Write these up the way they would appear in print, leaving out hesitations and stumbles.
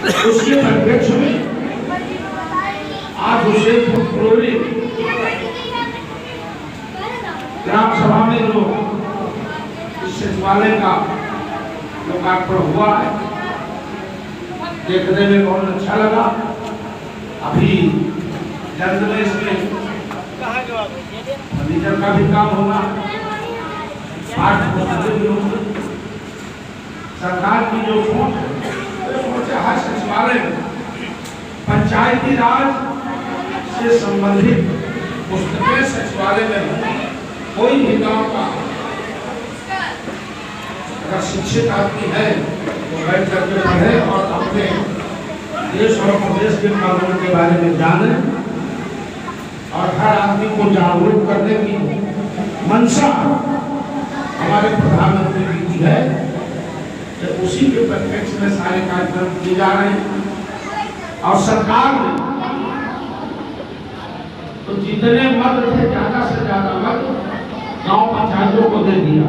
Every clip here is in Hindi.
उसके अध्यक्ष में आज उसे पुरोली ग्राम सभा में जो इस सचिवालय का लोकार्पण हुआ है, देखने में बहुत अच्छा लगा। अभी जल्द में इसमें फर्नीचर का भी काम होगा। सरकार की जो सोच है हर सचिवालय में पंचायती राज से संबंधित पुस्तकें सचिवालय में कोई भी गांव का अगर शिक्षित आदमी है तो बैठ करके पढ़े और अपने देश और प्रदेश के कानून के बारे में जाने और हर आदमी को जागरूक करने की मंशा हमारे प्रधानमंत्री जी की है। तो उसी के परिप्रेक्ष्य में सारे कार्यक्रम किए जा रहे हैं। और सरकार ने तो जितने मद थे ज्यादा से ज्यादा मद गांव पंचायतों को दे दिया।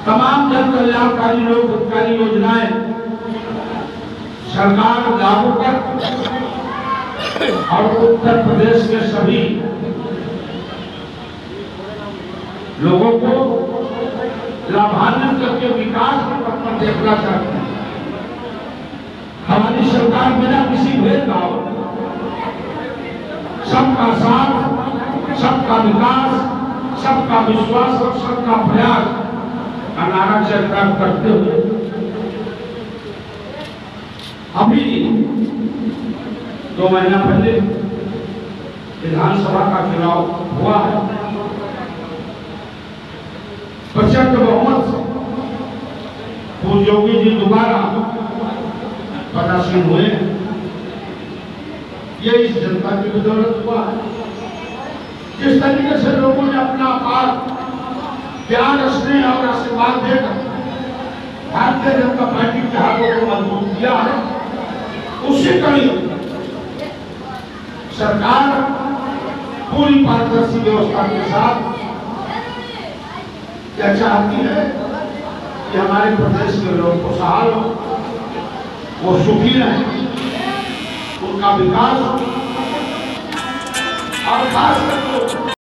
तमाम जन कल्याणकारी लोक हितकारी योजनाएं सरकार लागू कर और उत्तर प्रदेश के सभी लोगों को लाभान्वित करके विकास के पथ पर देखना चाहते हैं। हमारी सरकार बिना किसी भेदभाव, सबका साथ, सबका विकास, सबका विश्वास और सबका प्रयास का नारा चरितार्थ करते हुए अभी 2 महीना पहले विधानसभा का चुनाव हुआ है। प्रचंड बहुमत से पूज्य योगी जी दोबारा पदासीन हुए। ये इस जनता की बदौलत हुआ है। जिस तरीके से लोगों ने अपना पार प्यार, स्नेह और आशीर्वाद देकर भारतीय जनता पार्टी के हाथों को मजबूत किया है, उसी कड़ी सरकार पूरी पारदर्शी व्यवस्था के साथ क्या चाहती है कि हमारे प्रदेश के लोग खुशहाल हो, वो सुखी रहे, उनका विकास हो और खास करके